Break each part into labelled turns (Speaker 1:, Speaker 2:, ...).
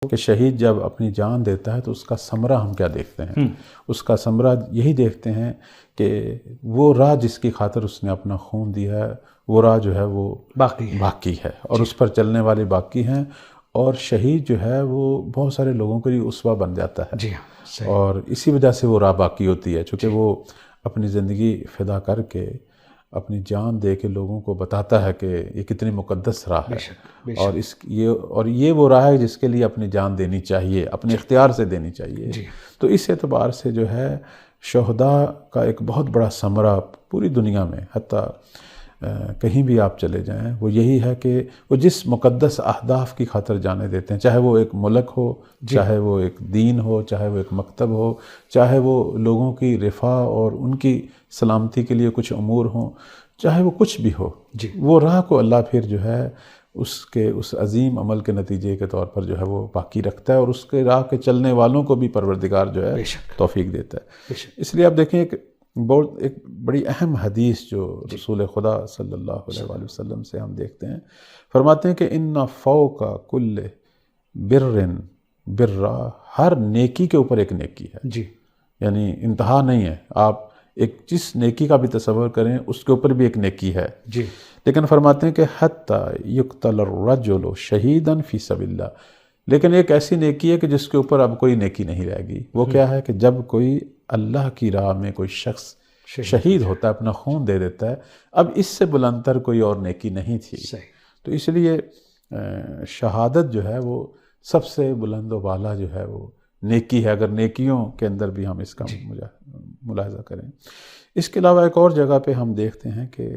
Speaker 1: کہ شہید جب اپنی جان دیتا ہے تو اس کا ثمرہ ہم کیا دیکھتے ہیں؟ اس کا ثمرہ یہی دیکھتے ہیں کہ وہ راہ جس کی خاطر اس نے اپنا خون دیا ہے وہ راہ جو ہے وہ باقی ہے اور اس پر چلنے والے باقی ہیں، اور شہید جو ہے وہ بہت سارے لوگوں کے لیے اسوہ بن جاتا ہے۔
Speaker 2: جی ہاں،
Speaker 1: اور اسی وجہ سے وہ راہ باقی ہوتی ہے، چونکہ وہ اپنی زندگی فدا کر کے اپنی جان دے کے لوگوں کو بتاتا ہے کہ یہ کتنی مقدس راہ ہے، اور یہ وہ راہ ہے جس کے لیے اپنی جان دینی چاہیے، اپنے اختیار سے دینی چاہیے۔ تو اس اعتبار سے جو ہے شہداء کا ایک بہت بڑا ثمرہ پوری دنیا میں، حتیٰ کہیں بھی آپ چلے جائیں، وہ یہی ہے کہ وہ جس مقدس اہداف کی خاطر جانے دیتے ہیں، چاہے وہ ایک ملک ہو، چاہے وہ ایک دین ہو، چاہے وہ ایک مکتب ہو، چاہے وہ لوگوں کی رفاہ اور ان کی سلامتی کے لیے کچھ امور ہوں، چاہے وہ کچھ بھی ہو، وہ راہ کو اللہ پھر جو ہے اس عظیم عمل کے نتیجے کے طور پر جو ہے وہ باقی رکھتا ہے، اور اس کے راہ کے چلنے والوں کو بھی پروردگار جو ہے توفیق دیتا ہے۔ اس لیے آپ دیکھیں ایک بڑی اہم حدیث جو رسول خدا صلی اللہ علیہ وآلہ وسلم سے ہم دیکھتے ہیں، فرماتے ہیں کہ ان فوق کل بر ہر نیکی کے اوپر ایک نیکی ہے، یعنی انتہا نہیں ہے، آپ ایک جس نیکی کا بھی تصور کریں اس کے اوپر بھی ایک نیکی ہے، لیکن فرماتے ہیں کہ حتی یقتل الرجل شہیدا فی سبیل اللہ، لیکن ایک ایسی نیکی ہے کہ جس کے اوپر اب کوئی نیکی نہیں رہے گی۔ وہ کیا ہے کہ جب کوئی اللہ کی راہ میں کوئی شخص شہید ہوتا ہے، اپنا خون دے دیتا ہے، اب اس سے بلندتر کوئی اور نیکی نہیں تھی۔ تو اس لیے شہادت جو ہے وہ سب سے بلند و بالا جو ہے وہ نیکی ہے، اگر نیکیوں کے اندر بھی ہم اس کا ملاحظہ کریں۔ اس کے علاوہ ایک اور جگہ پہ ہم دیکھتے ہیں کہ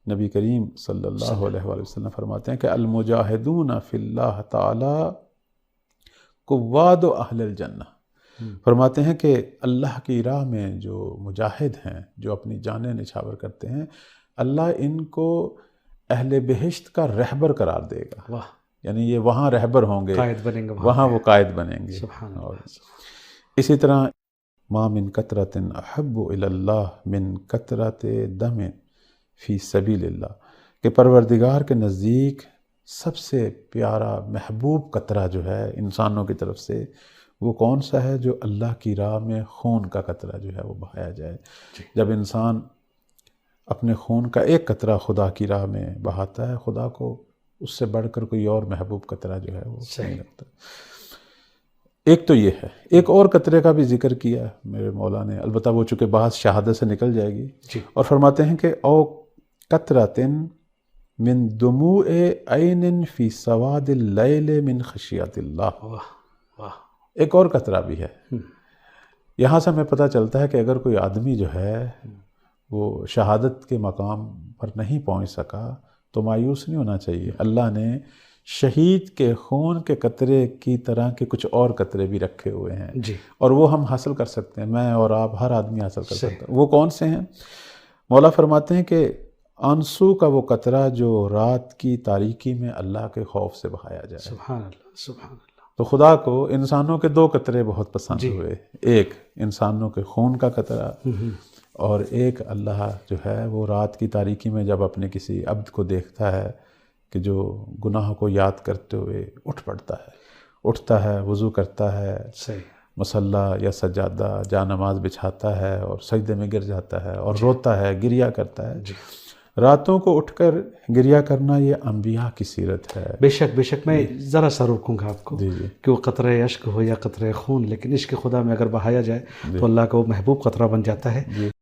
Speaker 1: نبی کریم صلی اللہ علیہ وآلہ وسلم فرماتے ہیں کہ المجاہدون فی اللہ تعالی قواد اہل الجنہ، فرماتے ہیں کہ اللہ کی راہ میں جو مجاہد ہیں، جو اپنی جانیں نچھاور کرتے ہیں، اللہ ان کو اہل بہشت کا رہبر قرار دے گا، یعنی یہ وہاں رہبر ہوں گے، وہاں وہ قائد بنیں گے۔ اور اسی طرح ما من کثرۃ احب الی اللہ من کثرۃ دم فی سبیل اللہ، کہ پروردگار کے نزدیک سب سے پیارا محبوب قطرہ جو ہے انسانوں کی طرف سے وہ کون سا ہے؟ جو اللہ کی راہ میں خون کا قطرہ جو ہے وہ بہایا جائے۔ جب انسان اپنے خون کا ایک قطرہ خدا کی راہ میں بہاتا ہے، خدا کو اس سے بڑھ کر کوئی اور محبوب قطرہ جو ہے وہ نہیں لگتا۔ ایک تو یہ ہے، ایک اور قطرے کا بھی ذکر کیا میرے مولا نے، البتہ وہ چونکہ بحث شہادت سے نکل جائے گی، اور فرماتے ہیں کہ او قطرۃ من دموع عین فی سواد اللیل من خشیت اللہ، ایک اور قطرہ بھی ہے۔ یہاں سے ہمیں پتہ چلتا ہے کہ اگر کوئی آدمی جو ہے وہ شہادت کے مقام پر نہیں پہنچ سکا تو مایوس نہیں ہونا چاہیے۔ اللہ نے شہید کے خون کے قطرے کی طرح کے کچھ اور قطرے بھی رکھے ہوئے ہیں، اور وہ ہم حاصل کر سکتے ہیں، میں اور آپ ہر آدمی حاصل کر سکتا ہے۔ وہ کون سے ہیں؟ مولا فرماتے ہیں کہ آنسو کا وہ قطرہ جو رات کی تاریکی میں اللہ کے خوف سے بہایا جائے۔
Speaker 2: سبحان اللہ، سبحان اللہ۔
Speaker 1: تو خدا کو انسانوں کے دو قطرے بہت پسند ہوئے، ایک انسانوں کے خون کا قطرہ، اور ایک اللہ جو ہے وہ رات کی تاریکی میں جب اپنے کسی عبد کو دیکھتا ہے کہ جو گناہ کو یاد کرتے ہوئے اٹھتا ہے، وضو کرتا ہے، مصلی یا سجادہ جا نماز بچھاتا ہے اور سجدے میں گر جاتا ہے اور روتا ہے، گریہ کرتا ہے۔ راتوں کو اٹھ کر گریہ کرنا یہ انبیاء کی سیرت ہے۔
Speaker 2: بے شک میں ذرا سا روکوں گا آپ کو کہ وہ قطرہ اشک ہو یا قطرہ خون، لیکن عشق خدا میں اگر بہایا جائے تو اللہ کا وہ محبوب قطرہ بن جاتا ہے۔